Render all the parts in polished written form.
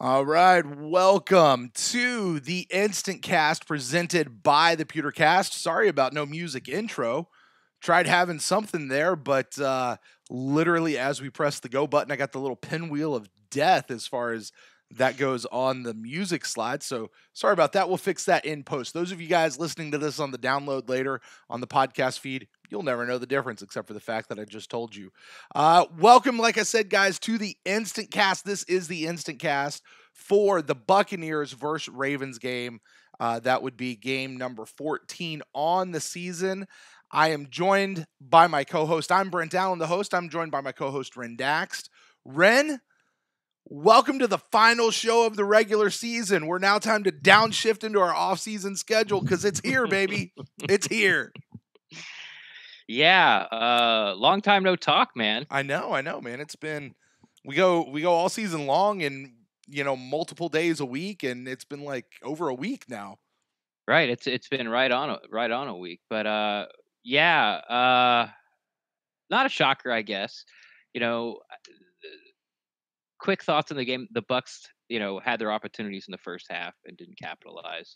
All right, welcome to the InstantCast presented by the Pewtercast. Sorry about no music intro. Tried having something there, but literally as we press the go button, I got the little pinwheel of death as far as that goes on the music slide. So sorry about that. We'll fix that in post. Those of you guys listening to this on the download later on the podcast feed, you'll never know the difference except for the fact that I just told you. Welcome, like I said, guys, to the InstantCast. This is the InstantCast for the Buccaneers versus Ravens game. That would be game number 14 on the season. I am joined by my co-host. I'm Brent Allen, the host. I'm joined by my co-host, Ren Daxt. Ren, welcome to the final show of the regular season. We're now time to downshift into our off-season schedule because it's here, baby. It's here. Yeah, long time no talk, man. I know, man. It's been we go all season long and multiple days a week, and it's been like over a week now. Right, it's been right on a week, but not a shocker, I guess. Quick thoughts on the game. The Bucs, had their opportunities in the first half and didn't capitalize.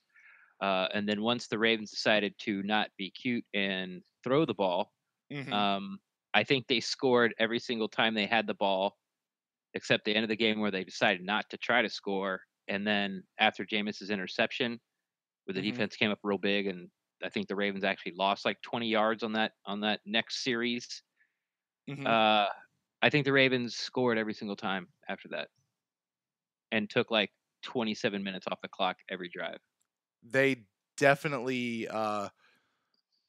And then once the Ravens decided to not be cute and throw the ball, I think they scored every single time they had the ball, except the end of the game where they decided not to try to score. And then after Jameis's interception, where the defense came up real big, and I think the Ravens actually lost like 20 yards on that next series. I think the Ravens scored every single time after that, and took like 27 minutes off the clock every drive. They definitely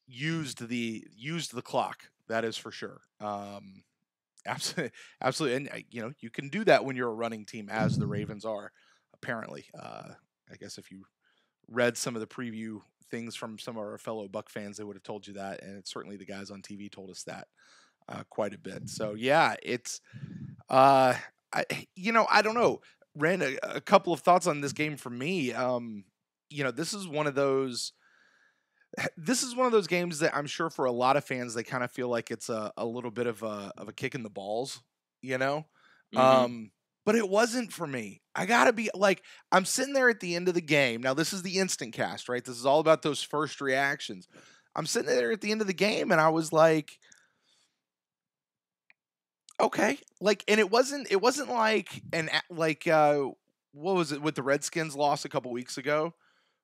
used the clock. That is for sure. Absolutely, and you can do that when you're a running team, as the Ravens are. Apparently, I guess if you read some of the preview things from some of our fellow Buck fans, they would have told you that, and it's certainly the guys on TV told us that quite a bit. So yeah, it's I don't know. Ran a couple of thoughts on this game for me. This is one of those. This is one of those games that I'm sure for a lot of fans they kind of feel like it's a little bit of a kick in the balls, But it wasn't for me. I gotta be like, I'm sitting there at the end of the game. Now this is the InstantCast, right? This is all about those first reactions. I'm sitting there at the end of the game, and I was like, okay, like, and it wasn't like what was it with the Redskins loss a couple weeks ago,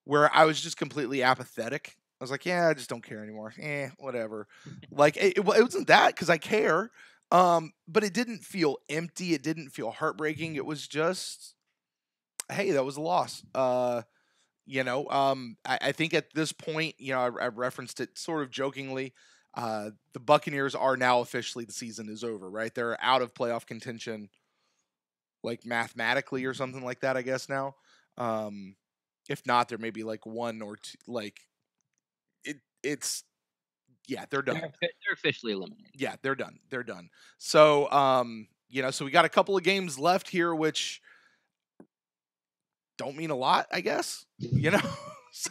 where I was just completely apathetic. I was like, yeah, I just don't care anymore. Whatever. Like it wasn't that because I care, but it didn't feel empty. It didn't feel heartbreaking. It was just, hey, that was a loss. I think at this point, I referenced it sort of jokingly. The Buccaneers are now officially, the season is over, right? They're out of playoff contention, like mathematically or something like that, I guess now. If not, there may be like one or two, like they're done. They're officially eliminated. Yeah, they're done. They're done. So, so we got a couple of games left here, which don't mean a lot, I guess, so,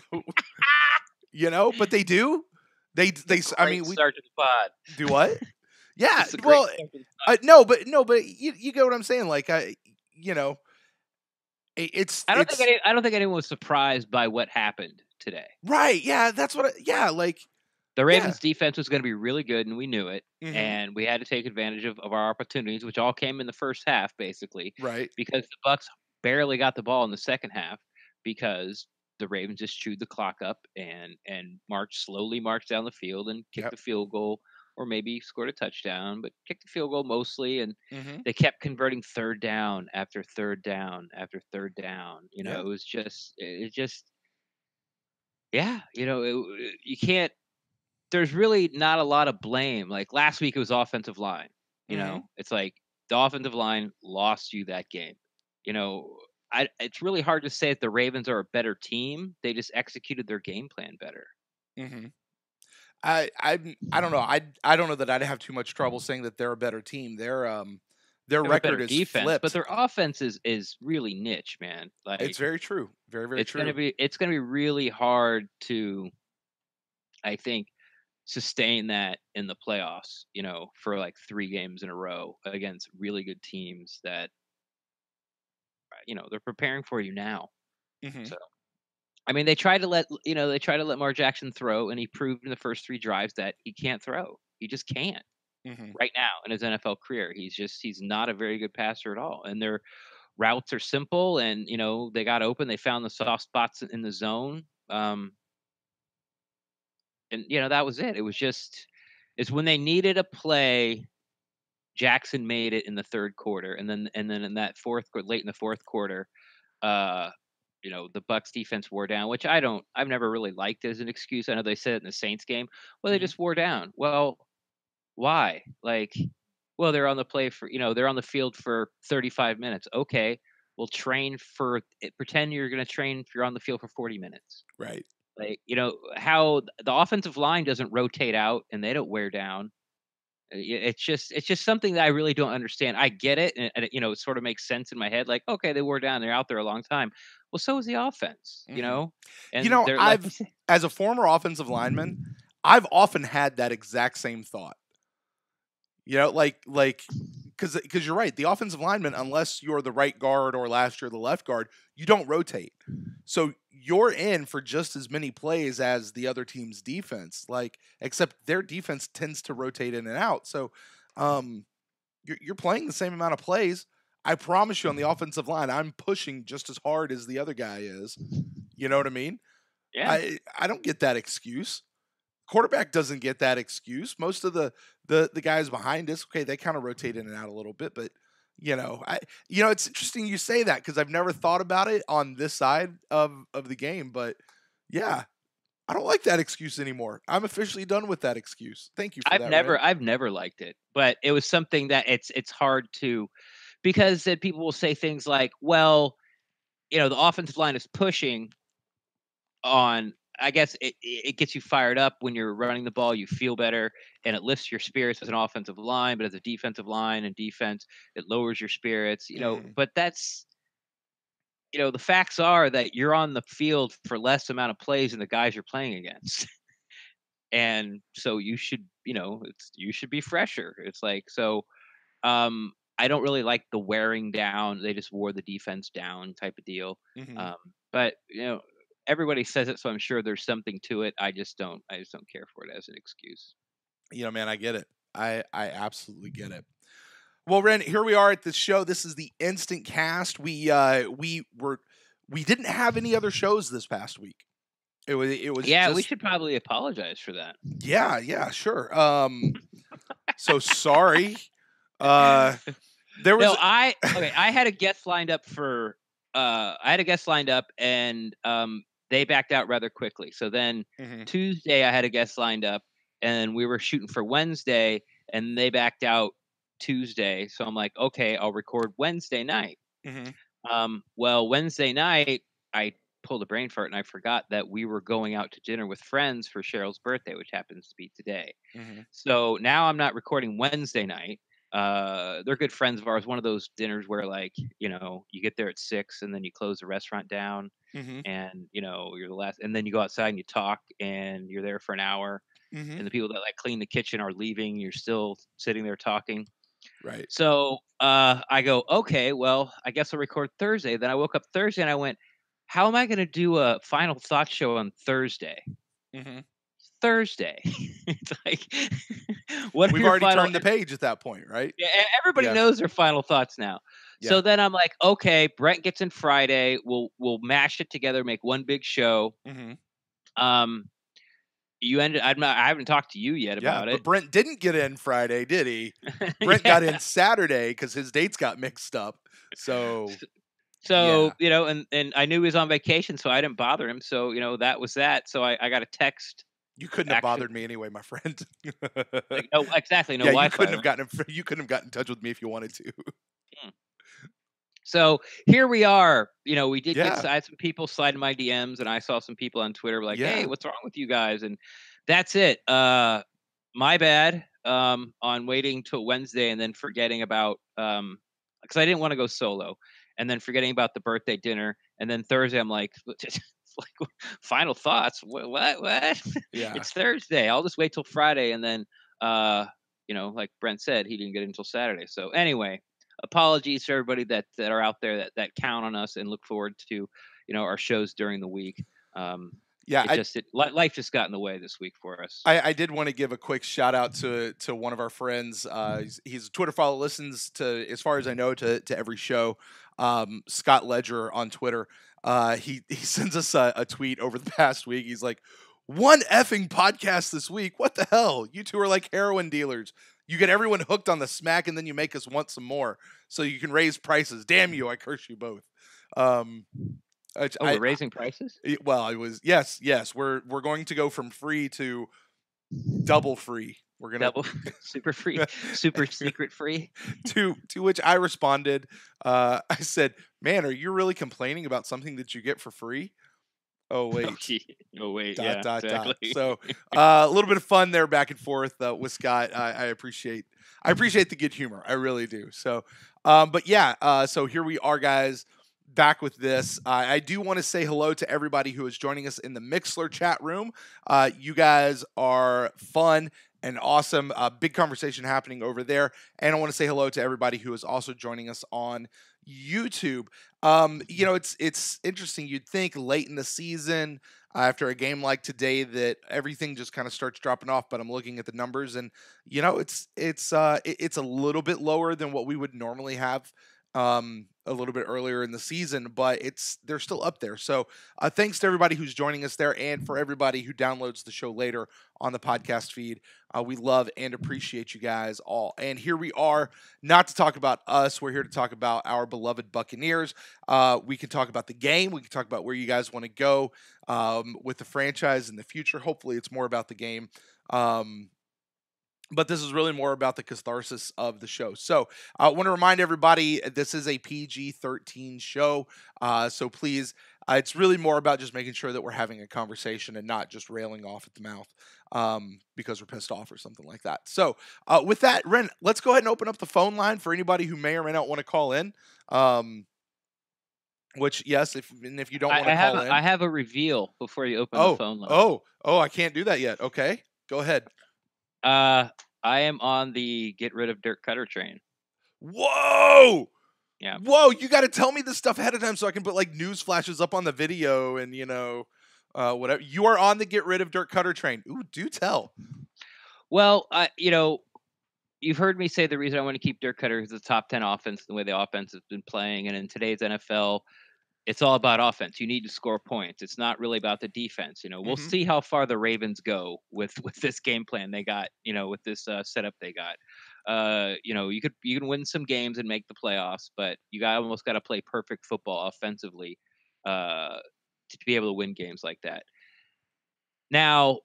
but they do. They I mean, we start to the pod. Do what? Yeah, well, no, but you get what I'm saying. Like, it's. I don't think anyone was surprised by what happened today. Right? Yeah, that's what. Like the Ravens' defense was going to be really good, and we knew it, and we had to take advantage of our opportunities, which all came in the first half, basically. Right. Because the Bucs barely got the ball in the second half because the Ravens just chewed the clock up and slowly marched down the field and kicked the field goal, or maybe scored a touchdown, but kicked the field goal mostly. And they kept converting third down after third down after third down. It was just, you can't, there's really not a lot of blame. Like last week, it was offensive line. It's like the offensive line lost you that game. It's really hard to say that the Ravens are a better team. They just executed their game plan better. I don't know. I don't know that I'd have too much trouble saying that they're a better team. Their record is defense, flipped, but their offense is really niche, man. Like it's very true, very very true. It's gonna be really hard to, I think, sustain that in the playoffs. For like 3 games in a row against really good teams that they're preparing for you now. Mm-hmm. So, I mean, they tried to let Lamar Jackson throw, and he proved in the first 3 drives that he can't throw. He just can't Mm-hmm. right now in his NFL career. He's not a very good passer at all. And their routes are simple, and they got open. They found the soft spots in the zone. And that was it. It was just it's when they needed a play. Jackson made it in the third quarter, and then in that late in the fourth quarter, uh, the Bucs defense wore down, which I've never really liked as an excuse. I know they said it in the Saints game. Well, they Mm-hmm. just wore down. Well, why? Like, well, they're on the play for, they're on the field for 35 minutes. Okay, well, pretend you're going to train if you're on the field for 40 minutes. Right. Like, how the offensive line doesn't rotate out and they don't wear down. It's just something that I really don't understand. I get it, and it sort of makes sense in my head. Like, okay, they wore down, they're out there a long time. Well, so is the offense, Mm-hmm. and they're like, As a former offensive lineman, I've often had that exact same thought. Because you're right. The offensive lineman, unless you're the right guard or last year the left guard, you don't rotate. So you're in for just as many plays as the other team's defense. Except their defense tends to rotate in and out. So, you're playing the same amount of plays. I promise you, on the offensive line, I'm pushing just as hard as the other guy is. You know what I mean? yeah. I don't get that excuse. Quarterback doesn't get that excuse. Most of the guys behind us, okay, they kind of rotate in and out a little bit, but it's interesting you say that because I've never thought about it on this side of the game, but yeah, I don't like that excuse anymore. I'm officially done with that excuse. Thank you for that, Ren. I've never liked it, but it was something that it's hard to, because then people will say things like, well, the offensive line is pushing on. I guess it gets you fired up when you're running the ball. You feel better, and it lifts your spirits as an offensive line. But as a defensive line and defense, it lowers your spirits. But that's the facts are that you're on the field for less amount of plays than the guys you're playing against, and so you should you should be fresher. It's like so. I don't really like the wearing down. They just wore the defense down type of deal. Mm-hmm. But everybody says it, so I'm sure there's something to it. I just don't care for it as an excuse. Man, I get it. I absolutely get it. Well, Ren, here we are at this show. This is the Instant Cast. We didn't have any other shows this past week. It was Yeah, just, we should probably apologize for that. Yeah, sure. So sorry. There was I had a guest lined up and they backed out rather quickly. So then Tuesday I had a guest lined up and we were shooting for Wednesday and they backed out Tuesday. So I'm like, okay, I'll record Wednesday night. Well, Wednesday night I pulled a brain fart and I forgot that we were going out to dinner with friends for Cheryl's birthday, which happens to be today. So now I'm not recording Wednesday night. They're good friends of ours. One of those dinners where you get there at 6 and then you close the restaurant down and you're the last, and then you go outside and you talk and you're there for an hour and the people that clean the kitchen are leaving. You're still sitting there talking. Right. So I go, okay, well, I guess I'll record Thursday. Then I woke up Thursday and I went, how am I going to do a final thought show on Thursday? Thursday. It's like, we've already turned the page at that point, right? Yeah, everybody knows their final thoughts now. Yeah. So then I'm like, okay, Brent gets in Friday. We'll mash it together, make one big show. I haven't talked to you yet about it. But Brent didn't get in Friday, did he? Brent got in Saturday because his dates got mixed up. So and I knew he was on vacation, so I didn't bother him. So that was that. So I got a text. You couldn't have bothered me anyway, my friend. No, exactly. No Wi-Fi. You couldn't have gotten in touch with me if you wanted to. So here we are. We did I had some people slide in my DMs, and I saw some people on Twitter like, "Hey, what's wrong with you guys?" And that's it. My bad on waiting till Wednesday and then forgetting about because I didn't want to go solo, and then forgetting about the birthday dinner, and then Thursday I'm like. Final thoughts. What? Yeah. It's Thursday. I'll just wait till Friday, and then, like Brent said, he didn't get it until Saturday. So anyway, apologies to everybody that are out there that count on us and look forward to our shows during the week. Um, Yeah, life just got in the way this week for us. I did want to give a quick shout out to one of our friends. He's a Twitter follow, listens to, as far as I know, to every show. Scott Ledger on Twitter. He sends us a tweet over the past week. He's like, "One effing podcast this week. What the hell? You two are like heroin dealers. You get everyone hooked on the smack, and then you make us want some more, so you can raise prices. Damn you! I curse you both." Um, We're raising prices. well, I was yes. We're going to go from free to double free. We're gonna Double super free, super secret free. to which I responded. I said, "Man, are you really complaining about something that you get for free?" Oh wait. Oh wait, Dot yeah, dot dot. exactly. So a little bit of fun there back and forth with Scott. I appreciate the good humor. I really do. So, but yeah. So here we are, guys. Back with this. I do want to say hello to everybody who is joining us in the Mixler chat room. You guys are fun and awesome. Big conversation happening over there. And I want to say hello to everybody who is also joining us on YouTube. It's interesting. You'd think late in the season, after a game like today, that everything just kind of starts dropping off. But I'm looking at the numbers, and it's a little bit lower than what we would normally have a little bit earlier in the season, but they're still up there. So thanks to everybody who's joining us there, and for everybody who downloads the show later on the podcast feed. We love and appreciate you guys all. And here we are, not to talk about us. We're here to talk about our beloved Buccaneers. We can talk about the game. We can talk about where you guys want to go with the franchise in the future. Hopefully it's more about the game. But this is really more about the catharsis of the show. So I want to remind everybody, this is a PG-13 show. So please, it's really more about just making sure that we're having a conversation and not just railing off at the mouth because we're pissed off or something like that. So with that, Ren, let's go ahead and open up the phone line for anybody who may or may not want to call in. Which, yes, if you don't want to call in. I have a reveal before you open the phone line. I can't do that yet. Okay, go ahead. I am on the get rid of Dirk Cutter train. Whoa! Yeah. Whoa! You got to tell me this stuff ahead of time so I can put like news flashes up on the video and whatever. You are on the get rid of Dirk Cutter train. Ooh, do tell. Well, you've heard me say the reason I want to keep Dirk Cutter is the top 10 offense, the way the offense has been playing, and in today's NFL, it's all about offense. You need to score points. It's not really about the defense. We'll see how far the Ravens go with this game plan they got. With this setup they got. You can win some games and make the playoffs, but almost got to play perfect football offensively to be able to win games like that. Now,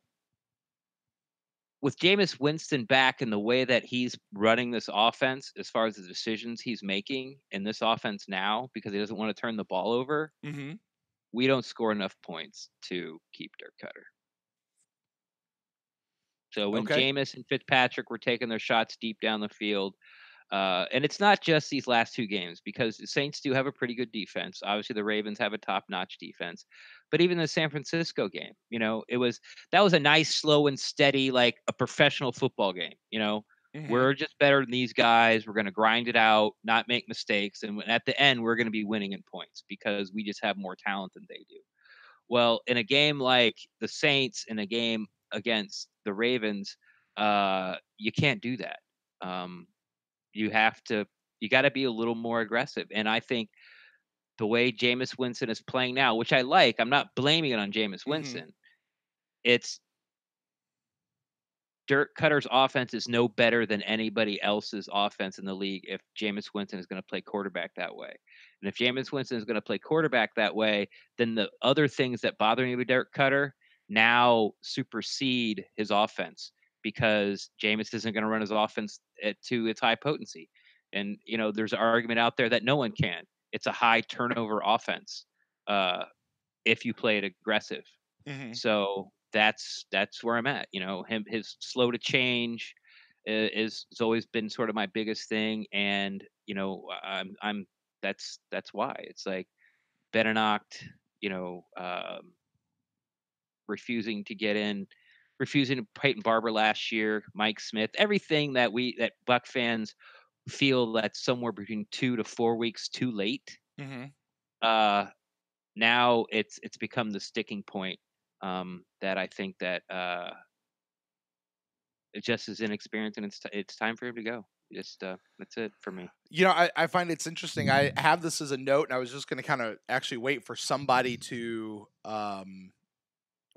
with Jameis Winston back and the way that he's running this offense, as far as the decisions he's making in this offense now, because he doesn't want to turn the ball over, we don't score enough points to keep Dirk Cutter. So when Jameis and Fitzpatrick were taking their shots deep down the field, and it's not just these last two games, because the Saints do have a pretty good defense. Obviously, the Ravens have a top-notch defense. But even the San Francisco game, that was a nice, slow and steady, like a professional football game. We're just better than these guys. We're going to grind it out, not make mistakes, and at the end, we're going to be winning in points because we just have more talent than they do. Well, in a game like the Saints, in a game against the Ravens, you can't do that. You got to be a little more aggressive. And I think the way Jameis Winston is playing now, which I like, I'm not blaming it on Jameis Winston. It's Dirk Cutter's offense is no better than anybody else's offense in the league if Jameis Winston is going to play quarterback that way. And if Jameis Winston is going to play quarterback that way, then the other things that bother me with Dirk Cutter now supersede his offense because Jameis isn't going to run his offense to its high potency. And, there's an argument out there that no one can. It's a high turnover offense if you play it aggressive. So that's where I'm at. His slow to change is always been sort of my biggest thing, and I'm that's why it's like Benenacht, refusing to get in, refusing to Peyton Barber last year, Mike Smith, everything that Buck fans feel that's somewhere between 2 to 4 weeks too late. Mhm. Uh, Now it's become the sticking point, that I think that, it just is inexperienced, and it's time for him to go. Just, that's it for me. I find it's interesting. I have this as a note, and I was just gonna kinda actually wait for somebody to,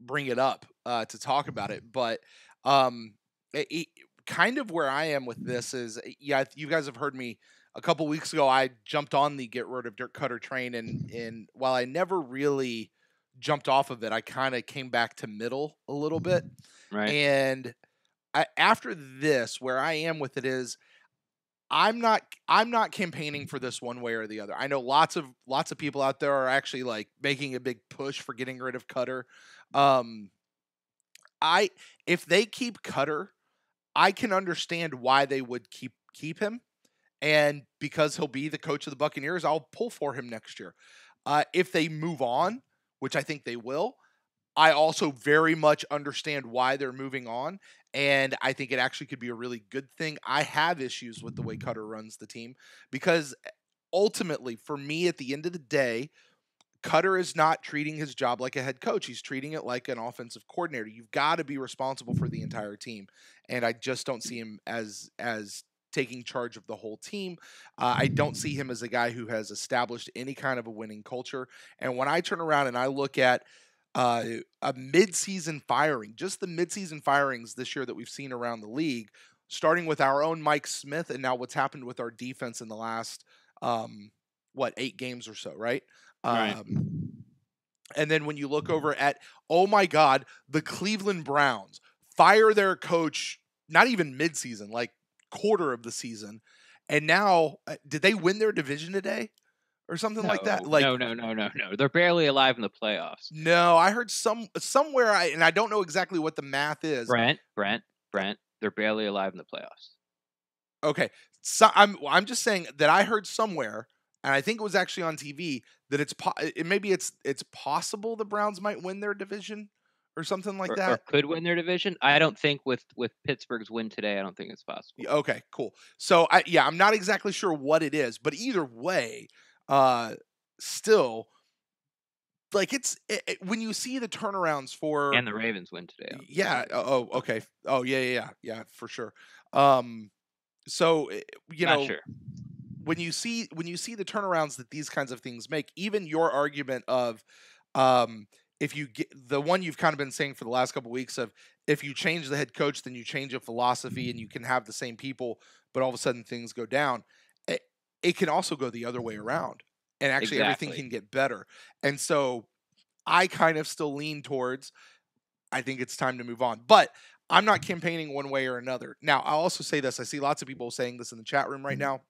bring it up, to talk about it, but, um, it kind of where I am with this is, yeah, you guys have heard me a couple weeks ago, I jumped on the get rid of Dirk Cutter train, and while I never really jumped off of it, I kinda came back to middle a little bit, Right? and after this, where I am with it is I'm not campaigning for this one way or the other. I know lots of people out there are actually like making a big push for getting rid of Cutter. Um I if they keep Cutter, I can understand why they would keep him, and because he'll be the coach of the Buccaneers, I'll pull for him next year. If they move on, which I think they will, I also very much understand why they're moving on, and I think it actually could be a really good thing. I have issues with the way Cutter runs the team because ultimately, for me, at the end of the day, Cutter is not treating his job like a head coach. He's treating it like an offensive coordinator. You've got to be responsible for the entire team, and I just don't see him as taking charge of the whole team. I don't see him as a guy who has established any kind of a winning culture. And when I turn around and I look at a midseason firing, just the midseason firings this year that we've seen around the league, starting with our own Mike Smith, and now what's happened with our defense in the last what 8 games or so, right? Right. And then when you look over at, oh my God, the Cleveland Browns fire their coach, not even midseason, like quarter of the season. And now, did they win their division today or something like that? No, Like, no, no, no, no, no. They're barely alive in the playoffs. no, I heard somewhere, and I don't know exactly what the math is. Brent, they're barely alive in the playoffs. Okay, so I'm just saying that I heard somewhere, and I think it was actually on TV that maybe it's possible the Browns might win their division or something like Or that. could win their division. I don't think with Pittsburgh's win today, I don't think it's possible. Okay, cool. So I'm not exactly sure what it is, but either way, uh, still, like when you see the turnarounds for, And the Ravens win today. yeah, okay, oh yeah, for sure. Um, so Not sure. when you see the turnarounds that these kinds of things make, even your argument of, um, if you get the one you've kind of been saying for the last couple weeks of, if you change the head coach, then you change a philosophy, and you can have the same people, but all of a sudden things go down. It can also go the other way around, and actually everything Exactly. can get better. And so I kind of still lean towards, I think it's time to move on. But I'm not campaigning one way or another. Now, I'll also say this. I see lots of people saying this in the chat room right now.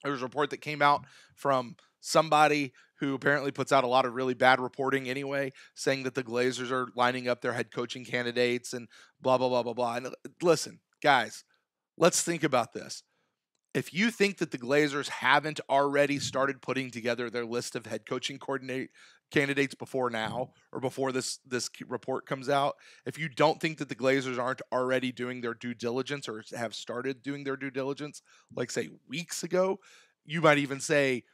There's a report that came out from somebody who apparently puts out a lot of really bad reporting anyway, saying that the Glazers are lining up their head coaching candidates and blah, blah, blah, blah, blah. And listen, guys, let's think about this. If you think that the Glazers haven't already started putting together their list of head coaching coordinate candidates before now, or before this report comes out, if you don't think that the Glazers aren't already doing their due diligence, or have started doing their due diligence, like say weeks ago, you might even say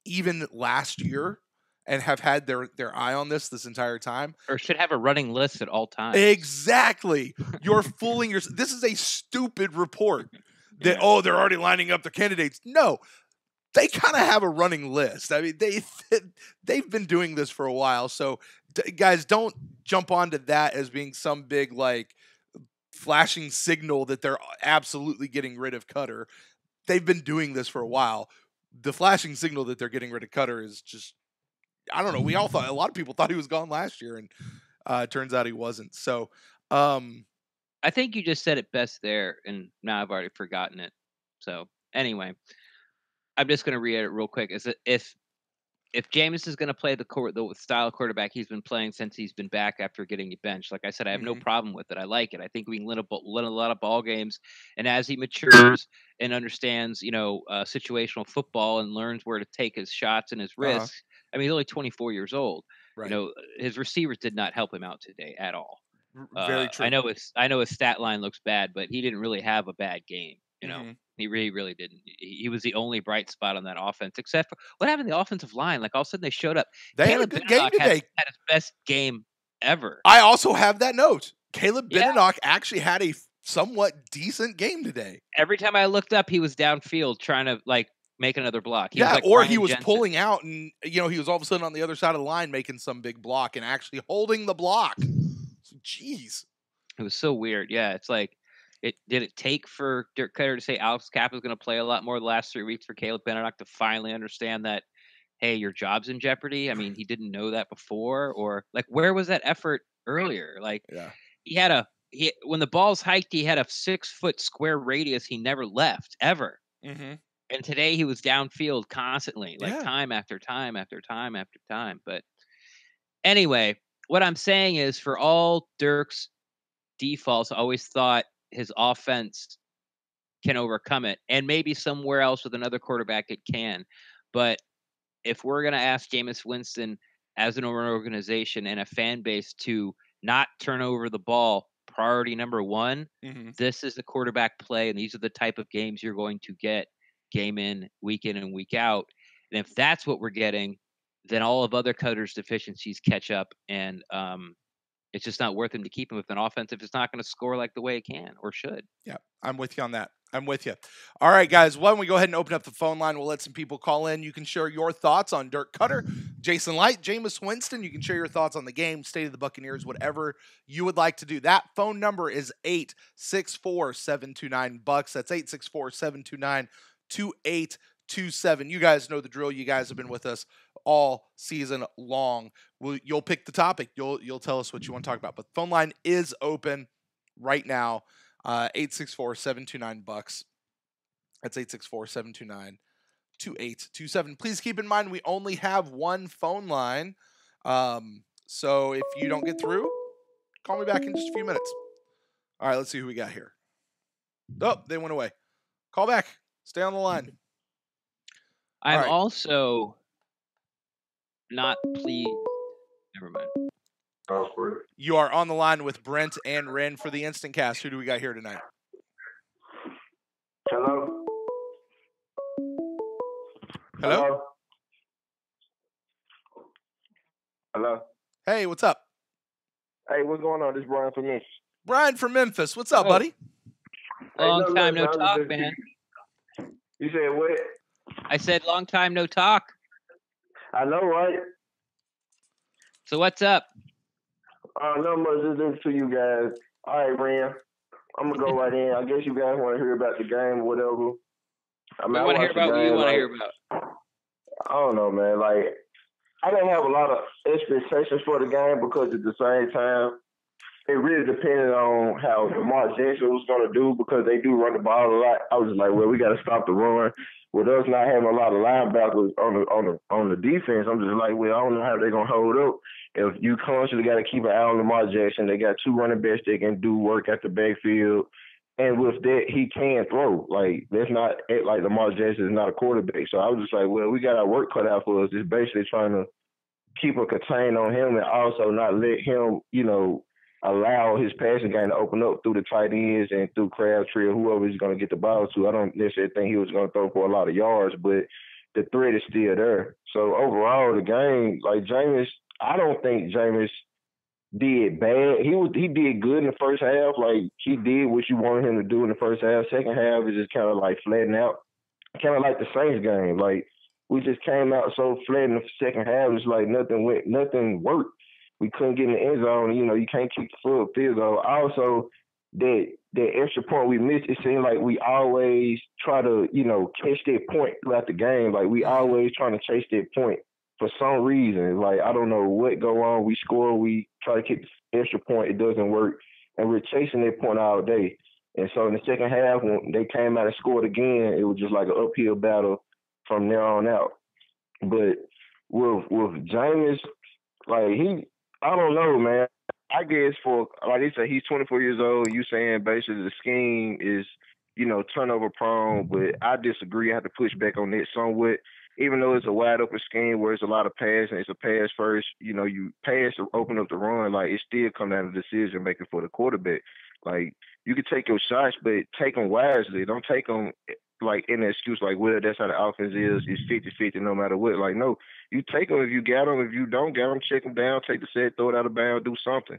even last year, and have had their eye on this entire time. Or should have a running list at all times. Exactly. You're fooling yourself. This is a stupid report that, Yeah. oh, they're already lining up the candidates. No, they kind of have a running list. I mean, they've been doing this for a while. So guys, don't jump onto that as being some big like flashing signal that they're absolutely getting rid of Cutter. They've been doing this for a while. The flashing signal that they're getting rid of Cutter is just, I don't know. We all thought, a lot of people thought he was gone last year, and turns out he wasn't. So, I think you just said it best there, and now I've already forgotten it. So anyway, I'm just going to read it real quick. Is that if Jameis is going to play the style of quarterback he's been playing since he's been back after getting benched, like I said, I have no mhm, problem with it. I like it. I think we can win a lot of ball games, and as he matures and understands, situational football and learns where to take his shots and his uh-huh, risks. I mean, he's only 24 years old. right, His receivers did not help him out today at all. very I true. know his stat line looks bad, but he didn't really have a bad game. You know, Mm-hmm. he really didn't. He was the only bright spot on that offense, except for what happened to the offensive line. Like all of a sudden they showed up. They had a Caleb good game Benenoch had today. his best game ever. I also have that note. Caleb Yeah. Benenoch actually had a somewhat decent game today. Every time I looked up, he was downfield trying to like make another block. He was like or Ryan he was Jensen. pulling out, and he was all of a sudden on the other side of the line making some big block and actually holding the block. Jeez, it was so weird. Yeah, it's like, did it take for Dirk Cutter to say Alex Kappa was going to play a lot more the last 3 weeks for Caleb Benenoch to finally understand that, hey, your job's in jeopardy? I mean, he didn't know that before, or like where was that effort earlier? Like yeah, when the ball's hiked, he had a 6-foot square radius he never left ever. mm-hmm. And today he was downfield constantly, like Yeah. time after time after time after time. But anyway, what I'm saying is for all Dirk's defaults, I always thought his offense can overcome it. And maybe somewhere else with another quarterback it can. But if we're going to ask Jameis Winston as an organization and a fan base to not turn over the ball, priority number one, Mm-hmm. this is the quarterback play, and these are the type of games you're going to get game in and week out. And if that's what we're getting, then all of other Cutter's deficiencies catch up, and it's just not worth him to keep him with an offense if it's not going to score like the way it can or should. Yeah, I'm with you on that. I'm with you. All right, guys, why don't we go ahead and open up the phone line? We'll let some people call in. You can share your thoughts on Dirk Cutter, Jason Light, Jameis Winston. You can share your thoughts on the game, state of the Buccaneers, whatever you would like to do. That phone number is 864-729-BUCKS. That's 864-729-2827. You guys know the drill. You guys have been with us all season long. You'll pick the topic. You'll tell us what you want to talk about. But the phone line is open right now. 864-729-BUCKS. That's 864-729-2827. Please keep in mind we only have one phone line. So if you don't get through, call me back in just a few minutes. All right, let's see who we got here. Oh, they went away. Call back. Stay on the line. I'm also not pleased. Never mind. You are on the line with Brent and Ren for the InstantCast. Who do we got here tonight? Hello? Hello? Hello? Hey, what's up? Hey, what's going on? This is Brian from Memphis. Brian from Memphis. What's up, buddy? Long time no talk, man. You said what? I said long time no talk. I know, right? So what's up? No much. Just listen to you guys. All right, Ren. I'm going to go right in. I guess you guys want to hear about the game or whatever. We want to hear about what you want to hear about. I don't know, man. Like, I didn't have a lot of expectations for the game because at the same time, it really depended on how Lamar Jackson was going to do because they do run the ball a lot. I was just like, well, we got to stop the run. With us not having a lot of linebackers on the defense, I'm just like, well, I don't know how they're going to hold up. If you constantly got to keep an eye on Lamar Jackson, they got two running backs that can do work at the backfield. And with that, he can throw. Like, that's not like Lamar Jackson is not a quarterback. So I was just like, well, we got our work cut out for us. It's basically trying to keep a contain on him and also not let him, allow his passing game to open up through the tight ends and through Crabtree or whoever he's going to get the ball to. I don't necessarily think he was going to throw for a lot of yards, but the threat is still there. So overall, the game, like Jameis, I don't think Jameis did bad. He did good in the first half. Like, he did what you wanted him to do in the first half. Second half is just kind of like flattening out. Kind of like the Saints game. Like, we just came out so flat in the second half. It's like nothing worked. We couldn't get in the end zone. You can't keep the field goal. Also, that extra point we missed, it seemed like we always try to, catch that point throughout the game. Like, we always trying to chase that point for some reason. Like, I don't know what go on. We score, we try to keep the extra point. It doesn't work. And we're chasing that point all day. And so in the second half, when they came out and scored again, it was just like an uphill battle from there on out. But with Jameis, like, I don't know, man. I guess like they said, he's 24 years old. You saying basically the scheme is, turnover prone, but I disagree. I have to push back on that somewhat. Even though it's a wide open scheme where it's a lot of pass and it's a pass first, you pass to open up the run, like it still comes down to decision making for the quarterback. Like, you can take your shots, but take them wisely. Don't take them like in an excuse like, well, that's how the offense is. It's 50-50 no matter what. Like, no, you take them if you got them. If you don't get them, check them down, take the set, throw it out of bounds, do something.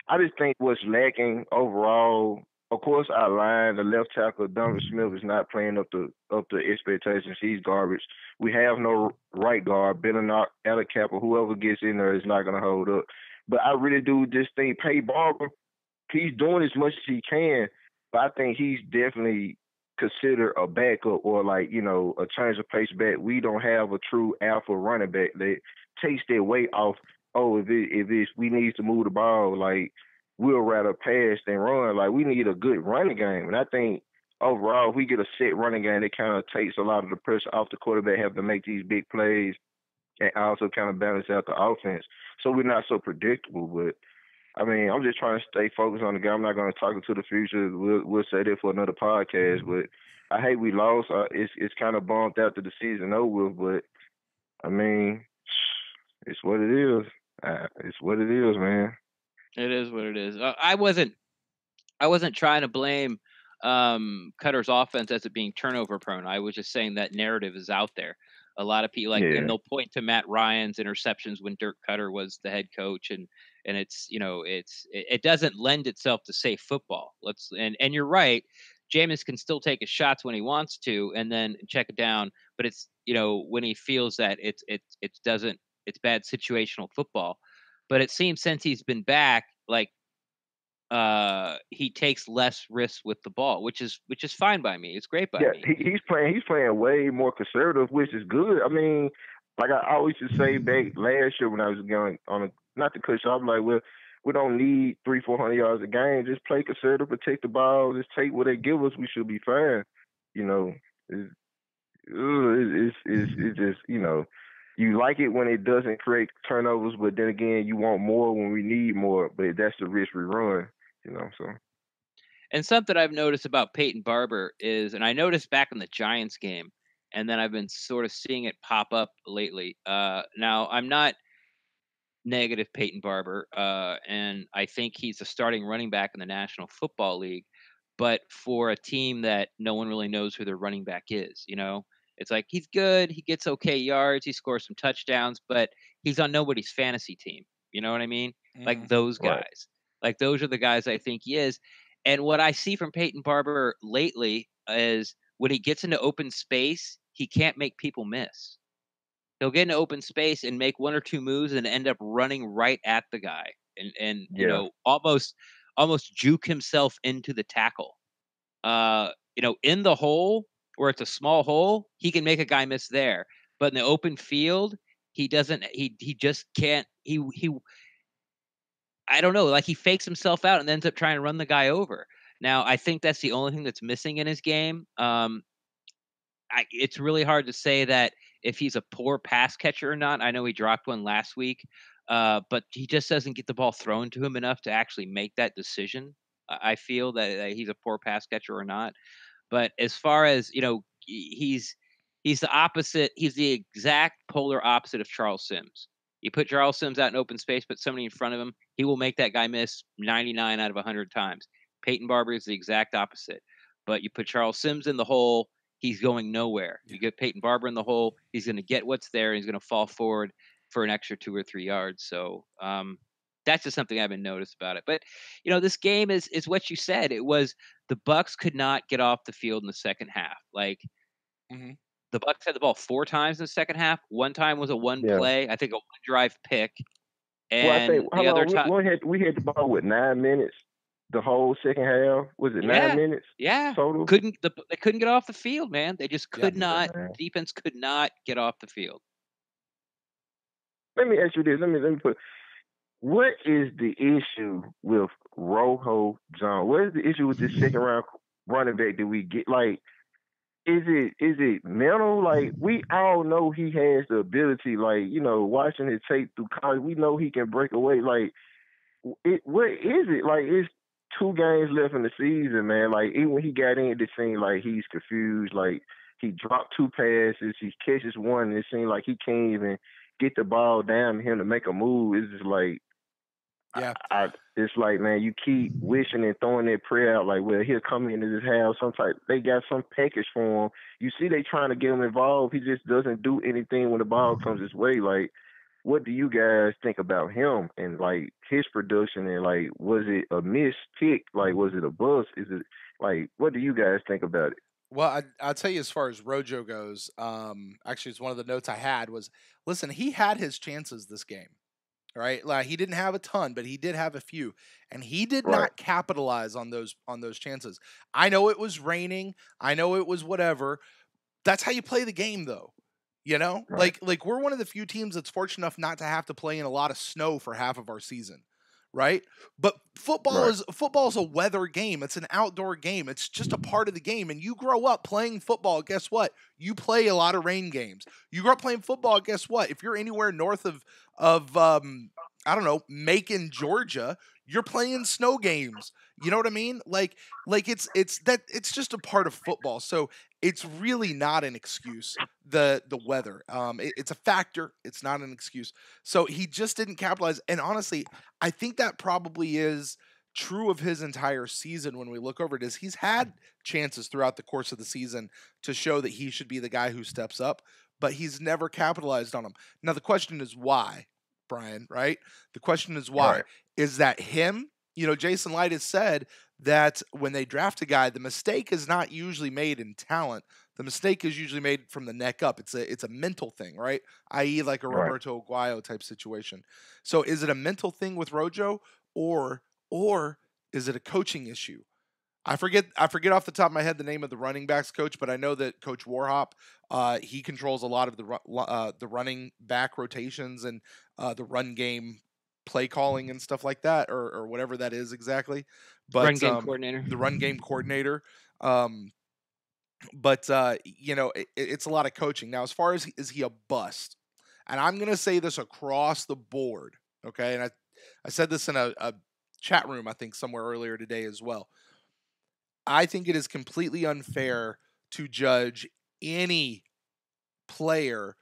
I just think what's lacking overall, of course, our line, the left tackle, Donovan Smith is not playing up to expectations. He's garbage. We have no right guard, Bennett, Alec or whoever gets in there is not going to hold up. But I really do just think Pay Barber, he's doing as much as he can, but I think he's definitely considered a backup or like, a change of pace back. We don't have a true alpha running back that takes their weight off. Oh, if we need to move the ball, like we'll rather pass than run. Like we need a good running game, and I think overall, if we get a set running game, it kind of takes a lot of the pressure off the quarterback having to make these big plays and also kind of balance out the offense. So we're not so predictable, but I mean, I'm just trying to stay focused on the game. I'm not going to talk into the future. We'll say that for another podcast. But I hate we lost. It's kind of bummed out that the season over. But I mean, it's what it is. It's what it is, man. It is what it is. I wasn't trying to blame Cutter's offense as it being turnover prone. I was just saying that narrative is out there. A lot of people and they'll point to Matt Ryan's interceptions when Dirk Cutter was the head coach, and it doesn't lend itself to safe football. And you're right. Jameis can still take his shots when he wants to, and then check it down. But it's when he feels that it's bad situational football. But it seems since he's been back, like he takes less risks with the ball, which is fine by me. It's great by me. He's playing way more conservative, which is good. I mean, like I always used to say back last year when I was going on not to cut you off, like, well, we don't need 300-400 yards a game. Just play conservative, protect the ball, just take what they give us. We should be fine. It's just you like it when it doesn't create turnovers, but then again, you want more when we need more. But that's the risk we run. So. And something I've noticed about Peyton Barber is, and I noticed back in the Giants game, and then I've been sort of seeing it pop up lately. Now, I'm not negative Peyton Barber, and I think he's a starting running back in the National Football League. But for a team that no one really knows who their running back is, it's like he's good, he gets okay yards, he scores some touchdowns, but he's on nobody's fantasy team. You know what I mean? Like those guys. Right. Like those are the guys I think he is. And what I see from Peyton Barber lately is when he gets into open space, he can't make people miss. He'll get into open space and make one or two moves and end up running right at the guy and almost juke himself into the tackle. In the hole where it's a small hole, he can make a guy miss there. But in the open field, he doesn't. He just can't. He I don't know. Like he fakes himself out and ends up trying to run the guy over. Now I think that's the only thing that's missing in his game. It's really hard to say that if he's a poor pass catcher or not. I know he dropped one last week, but he just doesn't get the ball thrown to him enough to actually make that decision. I feel that he's a poor pass catcher or not. But as far as he's the opposite. He's the exact polar opposite of Charles Sims. You put Charles Sims out in open space, put somebody in front of him, he will make that guy miss 99 out of 100 times. Peyton Barber is the exact opposite. But you put Charles Sims in the hole, he's going nowhere. You get Peyton Barber in the hole, he's going to get what's there, and he's going to fall forward for an extra 2 or 3 yards. So that's just something I've been noticed about it. But this game is what you said. It was the Bucs could not get off the field in the second half. Like the Bucs had the ball 4 times in the second half. One time was a one play, I think a one drive pick. And the other time we had the ball with 9 minutes. The whole second half, was it 9 minutes? Yeah, total. They couldn't get off the field, man. They just could not. Defense could not get off the field. Let me ask you this. Let me put. What is the issue with Rojo John? What is the issue with this second round running back that we get? Like, is it mental? Like, we all know he has the ability. Like, watching his tape through college, we know he can break away. Like, what is it? Like, it's 2 games left in the season, man. Like, even when he got in, it seemed like he's confused. Like, he dropped 2 passes, he catches one, and it seemed like he can't even get the ball down to him to make a move. It's just like, Yeah. It's like, man, you keep wishing and throwing that prayer out, like, well, he'll come into this house. They got some package for him. You see, they trying to get him involved. He just doesn't do anything when the ball comes his way. Like, what do you guys think about him and like his production? And like, was it a missed pick? Like, was it a bust? Is it like, what do you guys think about it? Well, I'll tell you as far as Rojo goes. Actually, it's one of the notes I had was, listen, he had his chances this game. Right, like he didn't have a ton, but he did have a few, and he did Right, not capitalize on those chances. I know it was raining. I know it was whatever. That's how you play the game, though. You know, right, like we're one of the few teams that's fortunate enough not to have to play in a lot of snow for half of our season, right? But right, football is a weather game. It's an outdoor game. It's just a part of the game. And you grow up playing football. Guess what? You play a lot of rain games. You grow up playing football. Guess what? If you're anywhere north of I don't know, Macon, Georgia, you're playing snow games. You know what I mean? Like it's just a part of football. So it's really not an excuse. The weather, it's a factor. It's not an excuse. So he just didn't capitalize. And honestly, I think that probably is true of his entire season. When we look over it, is he's had chances throughout the course of the season to show that he should be the guy who steps up, but he's never capitalized on them. Now the question is why, Brian, right? The question is why. right, Is that him? You know, Jason Light has said that when they draft a guy, the mistake is not usually made in talent. The mistake is usually made from the neck up. It's a mental thing, right? I.e., like a right. Roberto Aguayo type situation. So is it a mental thing with Rojo, or is it a coaching issue? I forget off the top of my head the name of the running backs coach, but I know that Coach Warhop, he controls a lot of the running back rotations and the run game play calling and stuff like that, or whatever that is exactly. Run But game coordinator. the run game coordinator. Um, but you know, it's a lot of coaching. Now, as far as is he a bust? And I'm gonna say this across the board, okay? And I said this in a chat room, I think somewhere earlier today as well. I think it is completely unfair to judge any player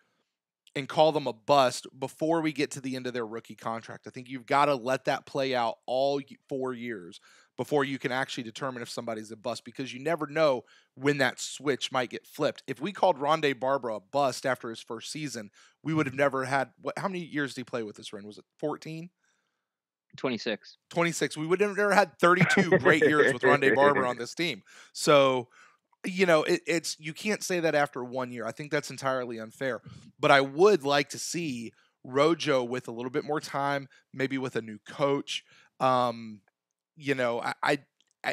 and call them a bust before we get to the end of their rookie contract. I think you've got to let that play out all 4 years before you can actually determine if somebody's a bust, because you never know when that switch might get flipped. If we called Rondé Barbara a bust after his first season, we would have never had how many years did he play with us, Ren? Was it 14? 26. 26. We would have never had 32 great years with Rondé Barber on this team. So, you know, it's you can't say that after 1 year. I think that's entirely unfair. But I would like to see Rojo with a little bit more time, maybe with a new coach. You know,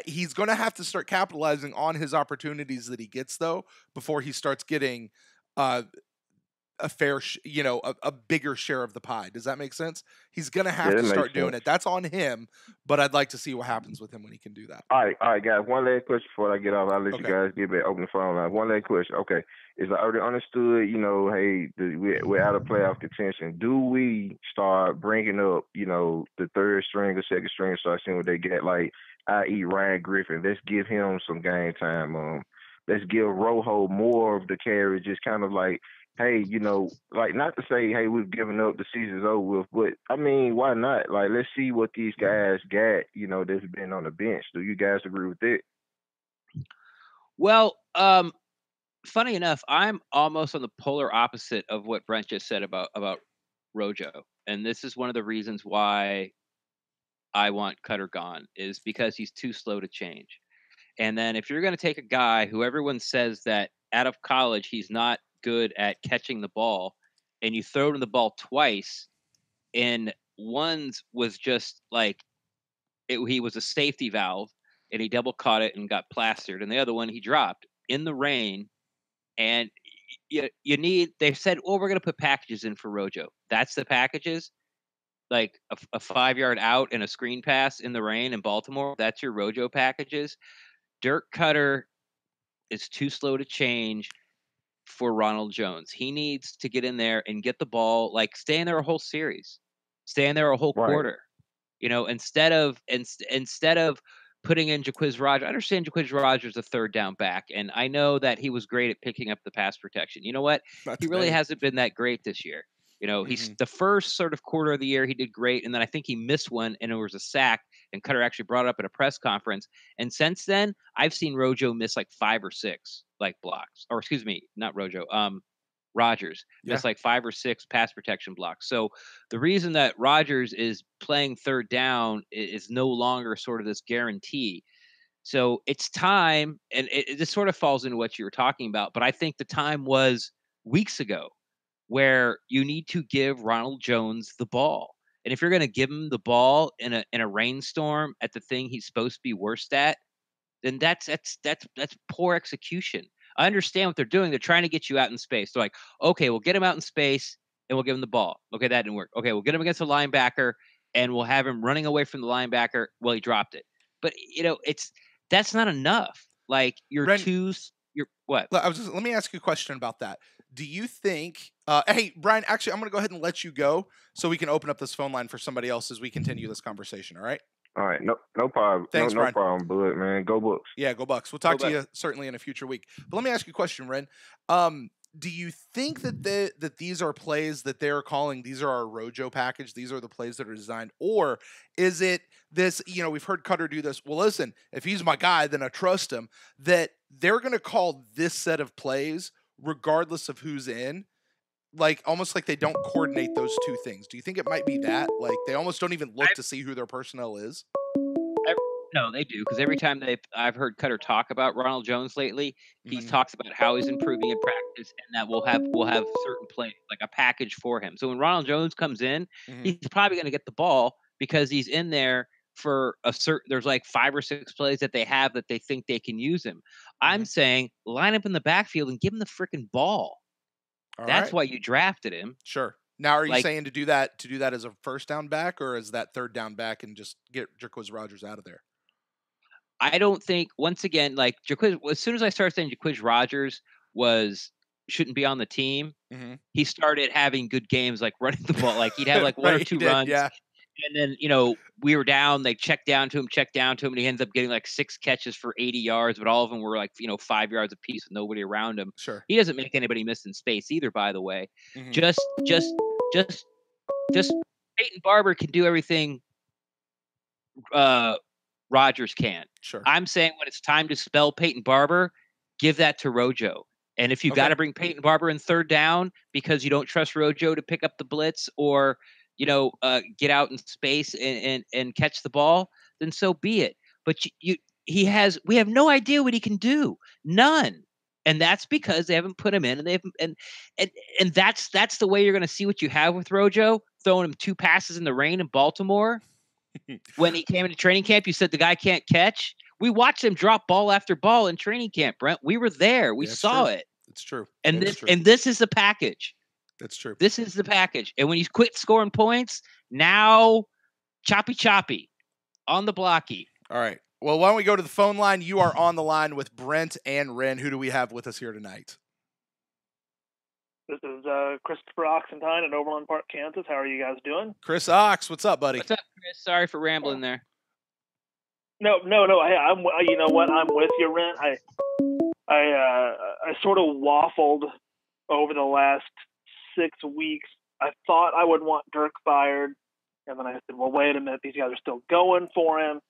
he's going to have to start capitalizing on his opportunities that he gets, though, before he starts getting uh, a fair, a bigger share of the pie. Does that make sense? He's going to Yeah, have that to makes start doing sense. it. That's on him, but I'd like to see what happens with him when he can do that. All right, guys. One last question before I get off. I'll let you Okay. guys get back, open the phone line. One last question. Okay, is I already understood? You know, hey, we're out of playoff contention. Do we start bringing up, you know, the third string or second string, start seeing what they get? Like, i.e., Ryan Griffin. Let's give him some game time. Let's give Rojo more of the carry. Just kind of like, hey, you know, like not to say, hey, we've given up, the season's over with, but I mean, why not? Like, let's see what these guys got, you know, that's been on the bench. Do you guys agree with it? Well, funny enough, I'm almost on the polar opposite of what Brent just said about Rojo, and this is one of the reasons why I want Cutter gone, is because he's too slow to change. And then if you're going to take a guy who everyone says that out of college he's not good at catching the ball, and you throw him the ball twice, and one's was just like he was a safety valve, and he double caught it and got plastered, and the other one he dropped in the rain. And you need, they said, oh, we're going to put packages in for Rojo. That's the packages, like a 5-yard out and a screen pass in the rain in Baltimore. That's your Rojo packages. Dirk Cutter is too slow to change for Ronald Jones. He needs to get in there and get the ball, like stay in there a whole series, stay in there a whole Right. quarter. You know, instead of putting in Jaquiz Rogers. I understand Jaquiz Rogers is a third down back, and I know that he was great at picking up the pass protection. You know what? He That's really me. hasn't been that great this year. He's the first sort of quarter of the year he did great, and then I think he missed one, and it was a sack. And Cutter actually brought it up at a press conference. And since then, I've seen Rojo miss like 5 or 6 like blocks, or excuse me, not Rojo. Rodgers missed like 5 or 6 pass protection blocks. So the reason that Rodgers is playing third down is no longer sort of this guarantee. So it's time, and this sort of falls into what you were talking about. But I think the time was weeks ago, where you need to give Ronald Jones the ball. And if you're going to give him the ball in a rainstorm at the thing he's supposed to be worst at, then that's poor execution. I understand what they're doing. They're trying to get you out in space. They're like, okay, we'll get him out in space and we'll give him the ball. Okay, that didn't work. Okay, we'll get him against a linebacker and we'll have him running away from the linebacker. Well, he dropped it. But that's not enough. Like you're what? Let me ask you a question about that. Do you think? Hey, Brian. Actually, I'm going to go ahead and let you go so we can open up this phone line for somebody else as we continue this conversation. All right. All right, no problem. Thanks, no problem, Bud, man. Go Bucs. Yeah, go Bucs. We'll talk to you certainly in a future week. But let me ask you a question, Ren. Do you think that these are plays that they're calling, these are our Rojo package, these are the plays that are designed, or is it this, we've heard Cutter do this, well, listen, if he's my guy, then I trust him, that they're going to call this set of plays regardless of who's in, like almost like they don't coordinate those two things? Do you think it might be that? Like they almost don't even look to see who their personnel is? No, they do, because every time I've heard Cutter talk about Ronald Jones lately, he talks about how he's improving in practice, and that we'll have certain plays, like a package for him. So when Ronald Jones comes in, he's probably going to get the ball because he's in there for there's like 5 or 6 plays that they have that they think they can use him. I'm saying line up in the backfield and give him the freaking ball. That's why you drafted him. Sure. Now, are you saying to do that as a first down back or as that third down back and just get Jacquizz Rodgers out of there? I don't think, once again, like Jacquizz, as soon as I started saying Jacquizz Rodgers shouldn't be on the team, he started having good games, like running the ball. Like he'd have like 1 or 2 runs. Yeah. And then, we were down, they checked down to him, and he ends up getting like 6 catches for 80 yards, but all of them were like, 5 yards apiece with nobody around him. Sure. He doesn't make anybody miss in space either, by the way. Just Peyton Barber can do everything Rodgers can. Sure. I'm saying when it's time to spell Peyton Barber, give that to Rojo. And if you got to bring Peyton Barber in third down because you don't trust Rojo to pick up the blitz or get out in space and catch the ball, then so be it. But we have no idea what he can do. None. And that's because they haven't put him in, and that's the way you're going to see what you have with Rojo, throwing him 2 passes in the rain in Baltimore. When he came into training camp, you said the guy can't catch. We watched him drop ball after ball in training camp, Brent. We were there. We saw it. It's true. And this is the package. That's true. This is the package. And when you quit scoring points, now choppy on the blocky. All right. Well, why don't we go to the phone line? You are on the line with Brent and Ren. Who do we have with us here tonight? This is Christopher Oxentine in Overland Park, Kansas. How are you guys doing? Chris Ox, what's up, buddy? What's up, Chris? Sorry for rambling there. No. Hey, you know what? I'm with you, Ren. I sort of waffled over the last 6 weeks. I thought I would want Dirk fired, and then I said, well, wait a minute. These guys are still going for him.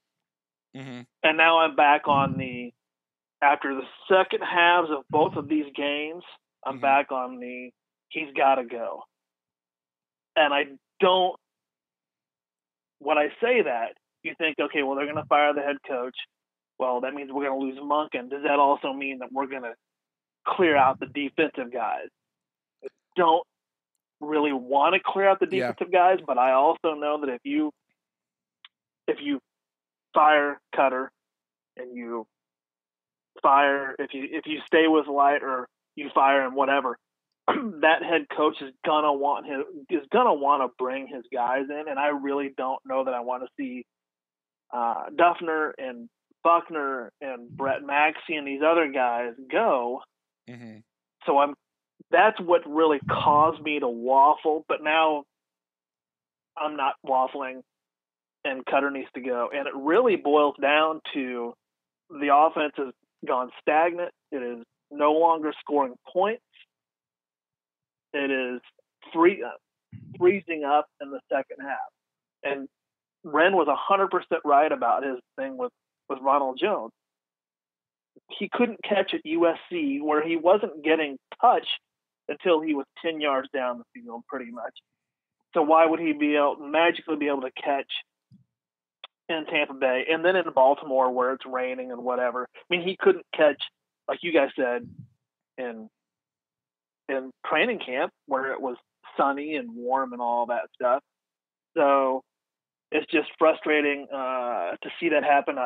And now I'm back on after the second halves of both of these games, I'm back on he's got to go. And when I say that, you think, okay, well, they're going to fire the head coach. Well, that means we're going to lose Monken. Does that also mean that we're going to clear out the defensive guys? I don't really want to clear out the defensive guys, but I also know that if you fire Cutter and you fire, if you stay with Light or you fire him, whatever, that head coach is gonna want to bring his guys in, and I really don't know that I want to see Duffner and Buckner and Brett Maxey and these other guys go. So that's what really caused me to waffle, but now I'm not waffling, and Cutter needs to go. And it really boils down to the offense has gone stagnant. It is no longer scoring points. It is Ren was 100% right about his thing with Ronald Jones. He couldn't catch at USC, where he wasn't getting touched until he was 10 yards down the field, pretty much. So why would he magically be able to catch in Tampa Bay and then in Baltimore where it's raining and whatever? I mean, he couldn't catch, like you guys said, in training camp where it was sunny and warm and all that stuff. So it's just frustrating to see that happen.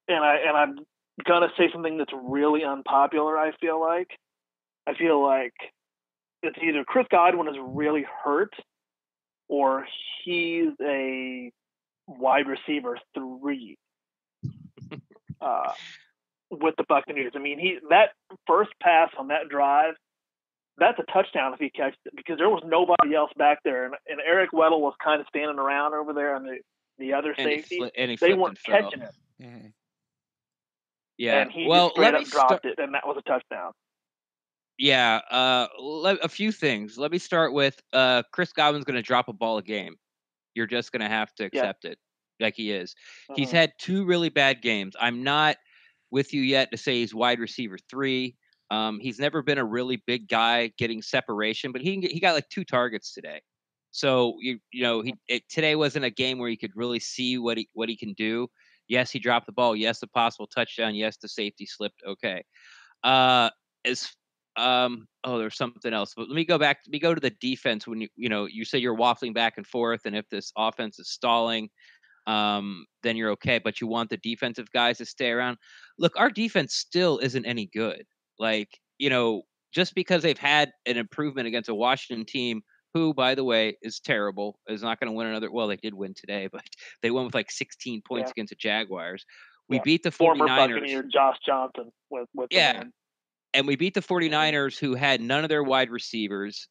And I'm gonna say something that's really unpopular. I feel like it's either Chris Godwin is really hurt, or he's a wide receiver 3 with the Buccaneers. I mean, that first pass on that drive, that's a touchdown if he catches it, because there was nobody else back there, and Eric Weddle was kind of standing around over there on the other safety. They weren't catching it. Mm-hmm. Yeah, and he just straight up dropped it, and that was a touchdown. Yeah, a few things. Let me start with Chris Godwin's going to drop a ball a game. You're just going to have to accept it, like he is. Mm-hmm. He's had 2 really bad games. I'm not with you yet to say he's wide receiver 3. He's never been a really big guy getting separation, but he got like 2 targets today. So today wasn't a game where you could really see what he can do. Yes, he dropped the ball. Yes, a possible touchdown. Yes, the safety slipped. Okay. There's something else. But let me go to the defense. When you say you're waffling back and forth, and if this offense is stalling, then you're okay. But you want the defensive guys to stay around. Look, our defense still isn't any good. Like, just because they've had an improvement against a Washington team who, by the way, is terrible, is not going to win another. Well, they did win today, but they won with like 16 points against the Jaguars. We beat the 49ers. Former Buccaneer Josh Johnson with and we beat the 49ers, who had none of their wide receivers,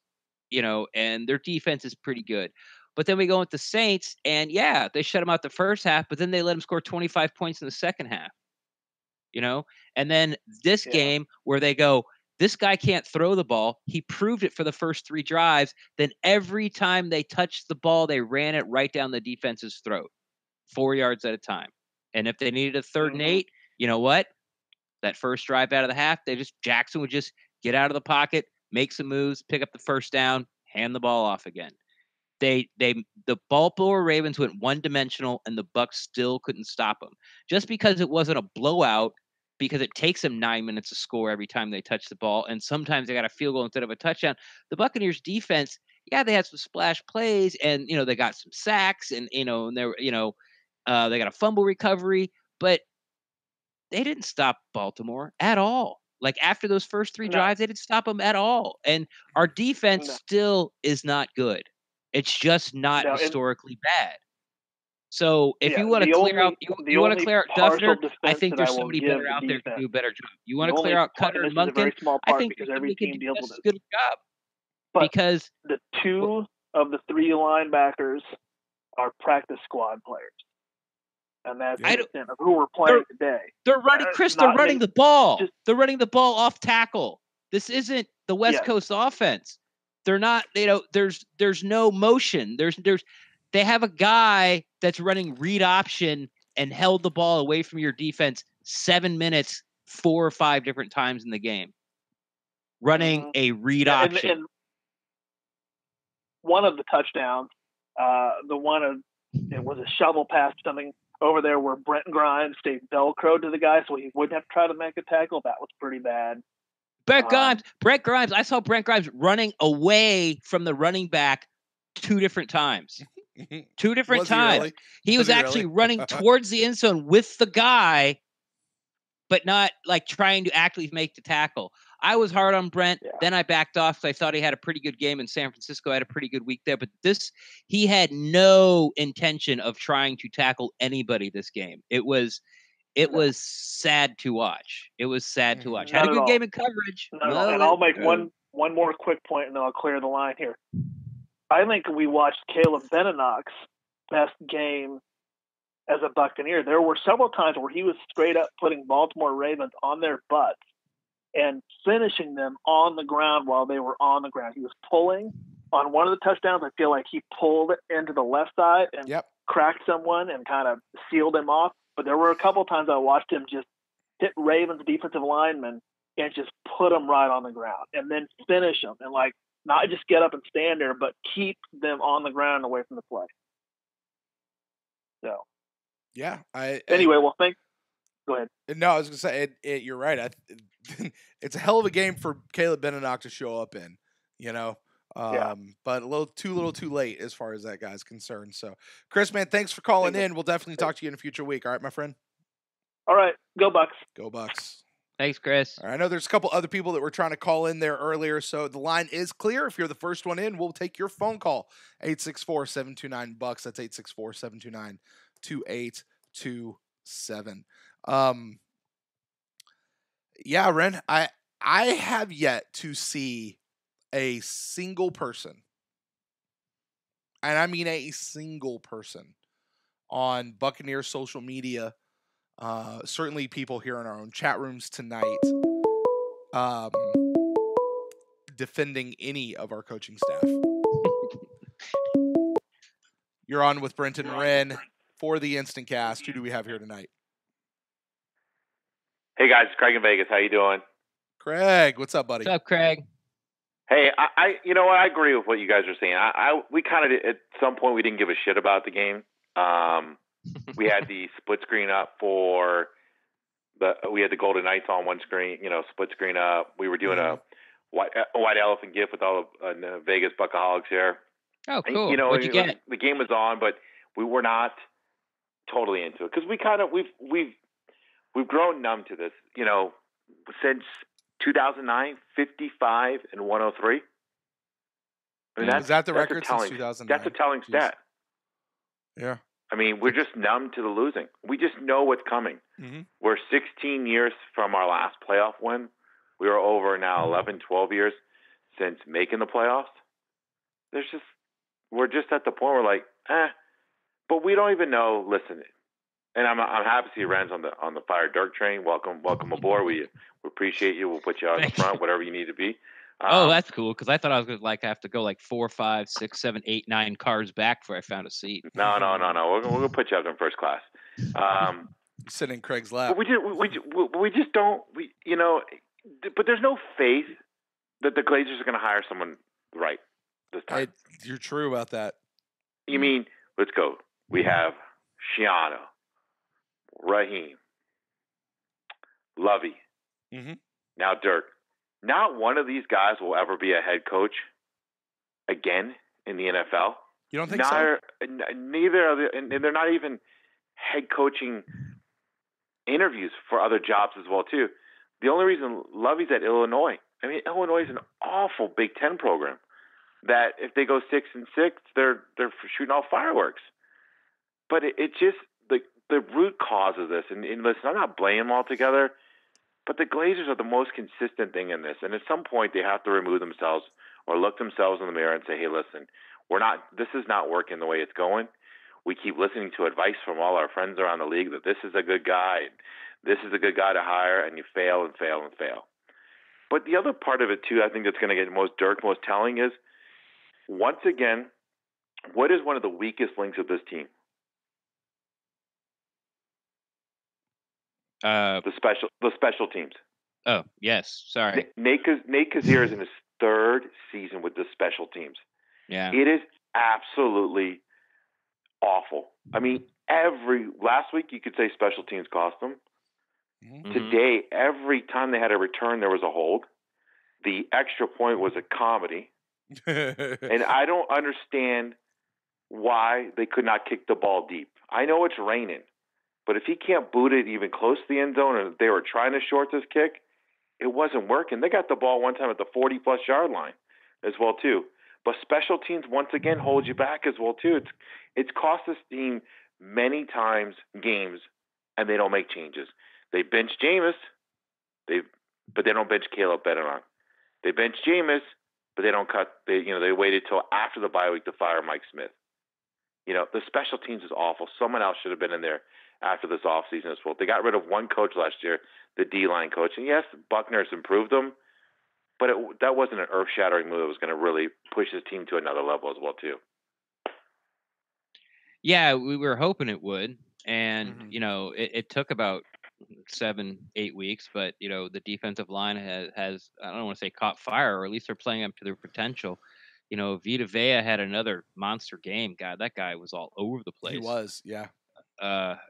and their defense is pretty good. But then we go with the Saints, and they shut them out the first half, but then they let them score 25 points in the second half. And then this game where they go, this guy can't throw the ball. He proved it for the first 3 drives. Then every time they touched the ball, they ran it right down the defense's throat, 4 yards at a time. And if they needed a 3rd and 8, you know what? That first drive out of the half, Jackson would just get out of the pocket, make some moves, pick up the first down, hand the ball off again. The Baltimore Ravens went one-dimensional, and the Bucs still couldn't stop them. Just because it wasn't a blowout, because it takes them 9 minutes to score every time they touch the ball, and sometimes they got a field goal instead of a touchdown. The Buccaneers defense, they had some splash plays, and they got some sacks, and and they were, they got a fumble recovery, but they didn't stop Baltimore at all. Like, after those first 3 drives, they didn't stop them at all. And our defense still is not good. It's just not historically bad. So if you want to clear out, you want to clear out Duffner, I think there's somebody better out there to do a better job. You want to clear out Cutter and Munkin, I think because every team deals with a good job. But because the 2 of the 3 linebackers are practice squad players. And that's the extent of who we're playing today. They're running, Chris. They're running the ball. They're running the ball off tackle. This isn't the West Coast offense. They're not. There's no motion. They have a guy that's running read option and held the ball away from your defense 7 minutes, 4 or 5 different times in the game, running a read option. And one of the touchdowns, it was a shovel pass, something over there where Brent Grimes stayed Velcro to the guy so he wouldn't have to try to make a tackle. That was pretty bad. Brent Grimes. I saw Brent Grimes running away from the running back 2 different times. 2 different times. He was actually running towards the end zone with the guy, but not like trying to actually make the tackle. I was hard on Brent. Yeah. Then I backed off because I thought he had a pretty good game in San Francisco. Had a pretty good week there. But he had no intention of trying to tackle anybody this game. It was sad to watch. It was sad to watch. Had a good game in coverage. And I'll make one more quick point, and then I'll clear the line here. I think we watched Caleb Benenoch's best game as a Buccaneer. There were several times where he was straight up putting Baltimore Ravens on their butts and finishing them on the ground while they were on the ground. He was pulling on one of the touchdowns. I feel like he pulled it into the left side and cracked someone and kind of sealed him off. But there were a couple times I watched him just hit Ravens defensive linemen and just put them right on the ground and then finish them and like not just get up and stand there, but keep them on the ground away from the play. So, yeah. Anyway, well, go ahead. No, I was gonna say you're right. It's a hell of a game for Caleb Benenoch to show up in, you know. But a little too late as far as that guy's concerned. So, Chris, man, thanks for calling in. We'll definitely talk to you in a future week. All right, my friend. All right, go Bucs. Go Bucs. Thanks, Chris. All right, I know there's a couple other people that were trying to call in there earlier, so the line is clear. If you're the first one in, we'll take your phone call. 864-729-BUCS. That's 864-729-2827. Yeah, Ren, I have yet to see a single person, and I mean a single person, on Buccaneers social media, certainly people here in our own chat rooms tonight, defending any of our coaching staff. You're on with Brent and Ren for the InstantCast. Who do we have here tonight? Hey guys, it's Craig in Vegas. How you doing? Craig, what's up, buddy? What's up, Craig? Hey, I you know what? I agree with what you guys are saying. We kind of at some point we didn't give a shit about the game. We had the split screen up for we had the Golden Knights on one screen, split screen up. We were doing a white elephant gif with all of Vegas Buckaholics here. Oh, cool. And, What'd you get? The game was on, but we were not totally into it because we've grown numb to this. Since 2009, 55 and 103. I mean, is that the record since 2009? That's a telling stat. Yeah. I mean, we're just numb to the losing. We just know what's coming. Mm-hmm. We're 16 years from our last playoff win. We are over now 11, 12 years since making the playoffs. We're just at the point where like, but we don't even know. Listen, and I'm happy to see Ren's on the Fire Dirt train. Welcome aboard. We appreciate you. We'll put you out in the front, whatever you need to be. That's cool because I thought I was going to have to go like 4, 5, 6, 7, 8, 9 cars back before I found a seat. No. We're going to put you up in first class. Sit in Craig's lap. We just don't. But there's no faith that the Glazers are going to hire someone right this time. You're true about that. You mean, let's go. We have Shiano, Raheem, Lovey, now Dirk. Not one of these guys will ever be a head coach again in the NFL. You don't think so? Neither are they, and they're not even head coaching interviews for other jobs as well, too. The only reason Lovey's at Illinois, I mean, Illinois is an awful Big Ten program that if they go 6-6, they're shooting off fireworks. But it just, the root cause of this, and listen, I'm not blaming them altogether, but the Glazers are the most consistent thing in this. And at some point, they have to remove themselves or look themselves in the mirror and say, hey, listen, this is not working the way it's going. We keep listening to advice from all our friends around the league that this is a good guy, this is a good guy to hire, and you fail and fail and fail. But the other part of it, too, I think that's going to get most telling is, once again, what is one of the weakest links of this team? The special teams. Oh, yes. Sorry. Nate Kazir is in his third season with the special teams. Yeah. It is absolutely awful. I mean, last week you could say special teams cost them. Mm-hmm. Today, every time they had a return, there was a hold. The extra point was a comedy. And I don't understand why they could not kick the ball deep. I know it's raining, but if he can't boot it even close to the end zone and they were trying to short this kick, it wasn't working. They got the ball one time at the 40-plus yard line as well, too. But special teams, once again, hold you back as well, too. It's cost this team many times games, and they don't make changes. They bench Jameis, but they don't bench Caleb Benenoch. They bench Jameis, but they don't cut. They waited till after the bye week to fire Mike Smith. The special teams is awful. Someone else should have been in there after this offseason as well. They got rid of one coach last year, the D-line coach. And yes, Buckner's improved them, but that wasn't an earth-shattering move. It was going to really push his team to another level as well, too. Yeah, we were hoping it would, and it took about 7-8 weeks, but the defensive line has I don't want to say caught fire, or at least they're playing up to their potential. Vita Vea had another monster game. God, that guy was all over the place. He was, yeah.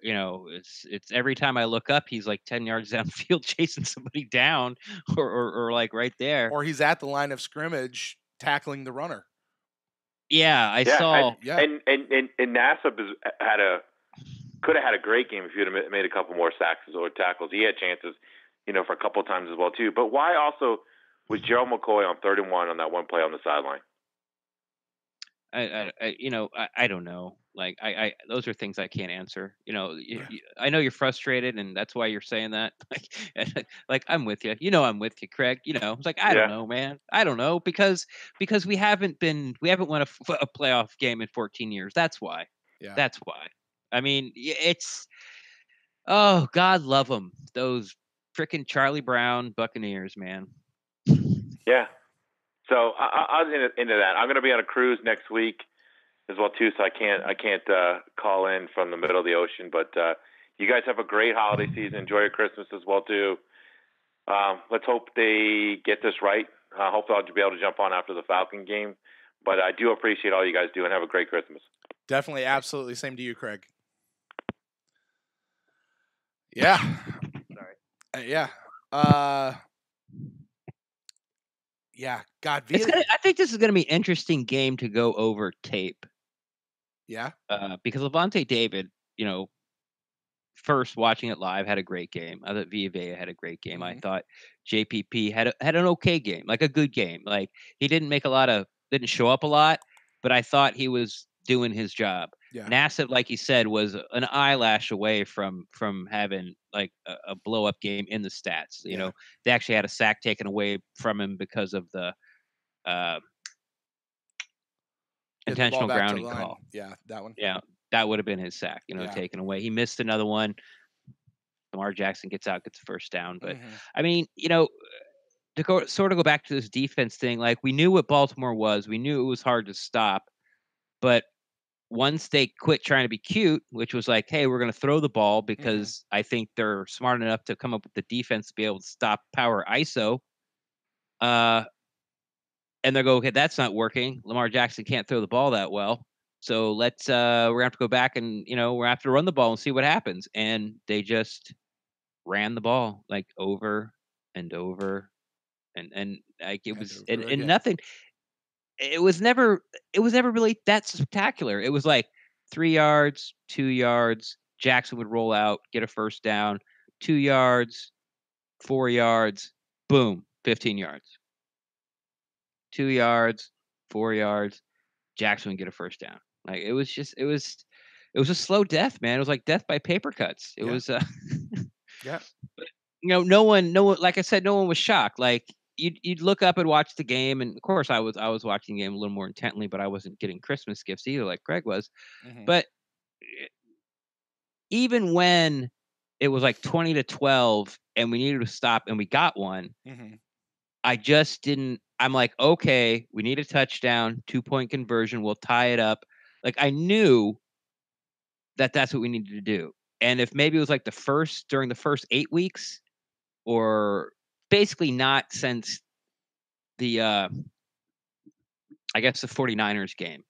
It's every time I look up, he's like 10 yards downfield chasing somebody down, or like right there, or he's at the line of scrimmage tackling the runner. Yeah, I saw. And Nassib could have had a great game if you'd have made a couple more sacks or tackles. He had chances, for a couple of times as well too. But why also was Gerald McCoy on 3rd and 1 on that one play on the sideline? I don't know. Like those are things I can't answer. I know you're frustrated, and that's why you're saying that. Like I'm with you. I'm with you, Craig. It's like I don't know, man. I don't know because we haven't won a playoff game in 14 years. That's why. Yeah. That's why. I mean, it's oh, God love them, those freaking Charlie Brown Buccaneers, man. Yeah. So I was into that. I'm going to be on a cruise next week as well too, so I can't call in from the middle of the ocean. But you guys have a great holiday season. Enjoy your Christmas as well too. Let's hope they get this right. Hopefully I'll be able to jump on after the Falcon game. But I do appreciate all you guys do, and have a great Christmas. Definitely, absolutely. Same to you, Craig. Yeah. Sorry. Yeah. Yeah. God, I think this is going to be an interesting game to go over tape. Yeah. Because Levante David, first watching it live, had a great game. I thought Villa had a great game. I thought JPP had an okay game, like a good game. Like he didn't show up a lot, but I thought he was doing his job. Yeah. Nassib, like he said, was an eyelash away from having like a blow up game in the stats. They actually had a sack taken away from him because of the intentional grounding call. Yeah, that one. Yeah, that would have been his sack, taken away. He missed another one. Lamar Jackson gets out, gets the first down. But I mean, to go back to this defense thing, like we knew what Baltimore was. We knew it was hard to stop. But once they quit trying to be cute, which was like, hey, we're going to throw the ball because I think they're smart enough to come up with the defense to be able to stop power ISO. And they go, okay, that's not working. Lamar Jackson can't throw the ball that well. So we're gonna have to go back and we're gonna have to run the ball and see what happens. And they just ran the ball like over and over, and like it was and nothing. It was never really that spectacular. It was like 3 yards, 2 yards. Jackson would roll out, get a first down, 2 yards, 4 yards, boom, 15 yards. 2 yards, 4 yards, Jackson would get a first down. Like it was a slow death, man. It was like death by paper cuts. It was yeah. But, no one, like I said, no one was shocked. Like you'd look up and watch the game, and of course I was watching the game a little more intently, but I wasn't getting Christmas gifts either, like Greg was. But even when it was like 20-12 and we needed to stop and we got one, I just didn't. I'm like, okay, we need a touchdown, 2-point conversion. We'll tie it up. Like I knew that that's what we needed to do. And if maybe it was like during the first 8 weeks, or basically not since the, I guess the 49ers game.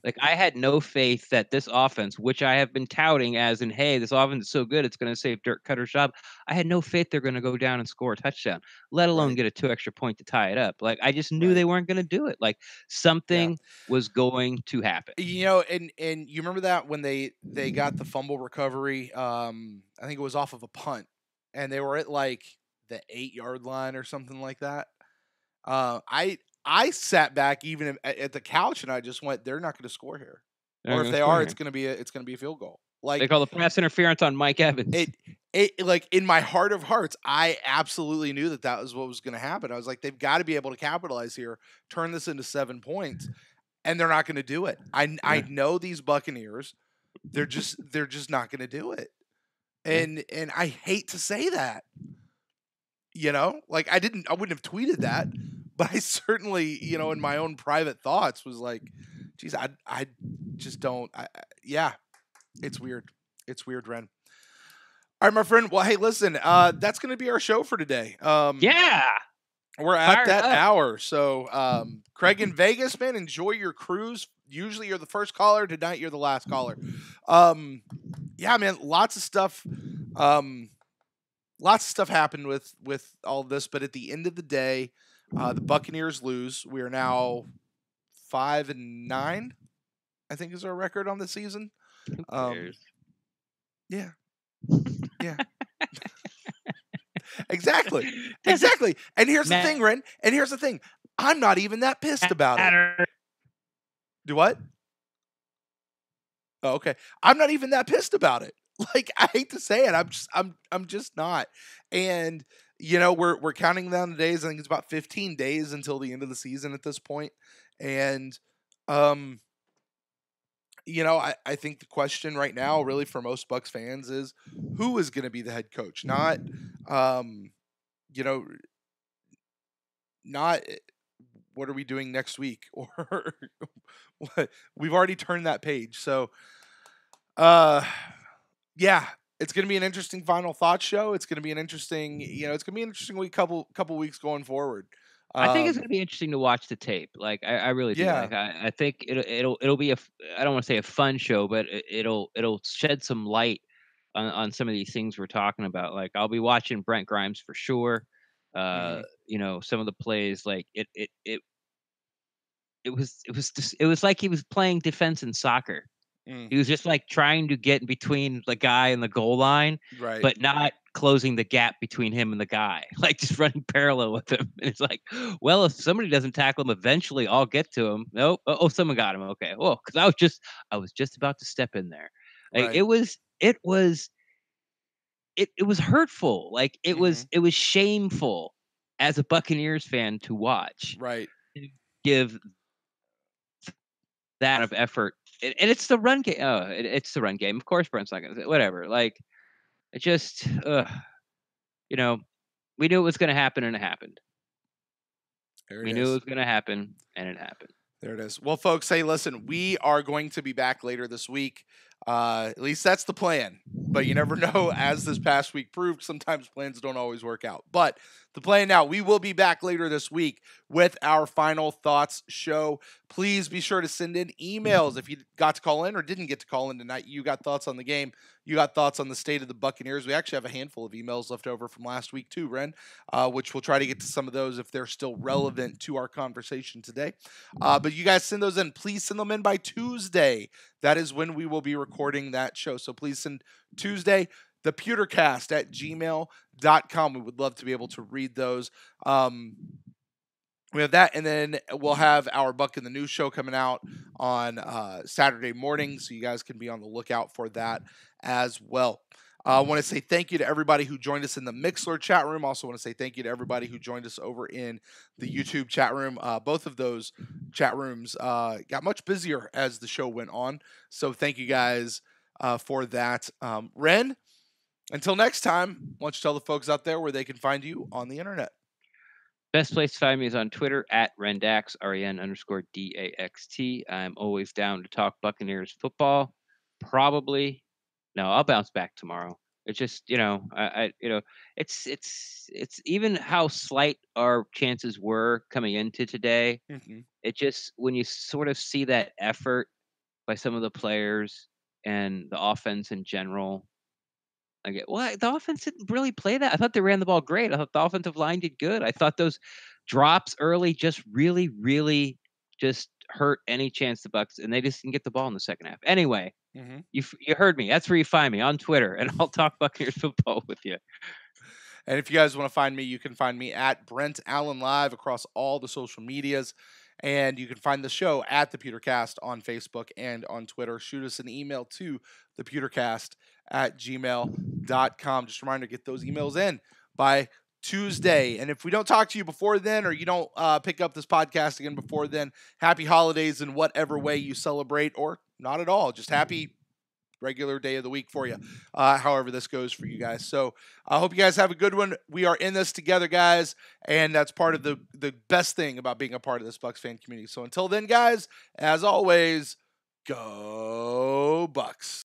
Like I had no faith that this offense, which I have been touting as in, hey, this offense is so good, it's going to save Dirk Cutter's job. I had no faith they're going to go down and score a touchdown, let alone get a 2 extra point to tie it up. Like I just knew they weren't going to do it. Like something was going to happen. And you remember that when they got the fumble recovery, I think it was off of a punt, and they were at like the 8-yard line or something like that. I sat back even at the couch and I just went, they're not going to score here. Or if they are, it's going to be a field goal. Like they call the pass interference on Mike Evans. It like in my heart of hearts, I absolutely knew that was what was going to happen. I was like, they've got to be able to capitalize here, turn this into 7 points, and they're not going to do it. I know these Buccaneers, they're just not going to do it. And I hate to say that. Like I wouldn't have tweeted that. But I certainly, in my own private thoughts was like, geez, I just don't. Yeah, it's weird. It's weird, Ren. All right, my friend. Well, hey, listen, that's going to be our show for today. Yeah. We're at that hour. So, Craig in Vegas, man, enjoy your cruise. Usually you're the first caller. Tonight you're the last caller. Yeah, man, lots of stuff. Lots of stuff happened with all this, but at the end of the day, the Buccaneers lose. We are now 5-9, I think is our record on the season. Who cares? Yeah. Yeah. Exactly. Exactly. And here's the thing, Ren. And here's the thing. I'm not even that pissed about it. Do what? Oh, okay. I'm not even that pissed about it. Like, I hate to say it. I'm just not. And we're counting down the days. I think it's about 15 days until the end of the season at this point. And I think the question right now, really, for most Bucs fans is who is going to be the head coach? Not what are we doing next week, or what? We've already turned that page. So, yeah, it's going to be an interesting final thoughts show. It's going to be an interesting, it's going to be an interesting week, couple weeks going forward. I think it's going to be interesting to watch the tape. Like, I really do. Yeah. Like, I think it'll be I don't want to say a fun show, but it'll shed some light on some of these things we're talking about. Like, I'll be watching Brent Grimes for sure. Some of the plays, like it was like he was playing defense in soccer. He was just like trying to get in between the guy and the goal line, right, but not closing the gap between him and the guy, like just running parallel with him. And it's like, well, if somebody doesn't tackle him, eventually I'll get to him. Nope. Oh, someone got him. Okay. Well, because I was just about to step in there. Like, right. It was hurtful. Like, it was shameful as a Buccaneers fan to watch. Right. Give that of effort. And it's the run game. Oh, it's the run game. Of course, Brent's not going to say whatever. Like, it just, we knew it was going to happen, and it happened. We knew it was going to happen, and it happened. There it is. Well, folks, hey, listen, we are going to be back later this week. At least that's the plan. But you never know, as this past week proved, sometimes plans don't always work out. But the plan now, we will be back later this week with our final thoughts show. Please be sure to send in emails if you got to call in or didn't get to call in tonight. You got thoughts on the game. You got thoughts on the state of the Buccaneers. We actually have a handful of emails left over from last week too, Ren, which we'll try to get to some of those if they're still relevant to our conversation today. But you guys send those in. Please send them in by Tuesday. That is when we will be recording that show. So please send Tuesday, thepewtercast@gmail.com. We would love to be able to read those. We have that, and then we'll have our Buck in the News show coming out on Saturday morning, so you guys can be on the lookout for that as well. I want to say thank you to everybody who joined us in the Mixler chat room. Also want to say thank you to everybody who joined us over in the YouTube chat room. Both of those chat rooms got much busier as the show went on, so thank you guys for that. Ren, until next time, why don't you tell the folks out there where they can find you on the internet? Best place to find me is on Twitter @Rendax, REN_DAXT. I'm always down to talk Buccaneers football. Probably. No, I'll bounce back tomorrow. It's just, it's even how slight our chances were coming into today. Mm-hmm. It just, when you sort of see that effort by some of the players and the offense in general, the offense didn't really play that. I thought they ran the ball great. I thought the offensive line did good. I thought those drops early just really, really just hurt any chance the Bucs, and they just didn't get the ball in the second half. Anyway, you heard me. That's where you find me, on Twitter, and I'll talk Buccaneers football with you. And if you guys want to find me, you can find me at Brent Allen Live across all the social medias. And you can find the show at The Pewtercast on Facebook and on Twitter. Shoot us an email to thepewtercast@gmail.com. Just a reminder, get those emails in by Tuesday. And if we don't talk to you before then, or you don't pick up this podcast again before then, happy holidays in whatever way you celebrate, or not at all. Just happy regular day of the week for you, however this goes for you guys. So I hope you guys have a good one. We are in this together, guys, and that's part of the best thing about being a part of this Bucs fan community. So until then, guys, as always, go Bucs.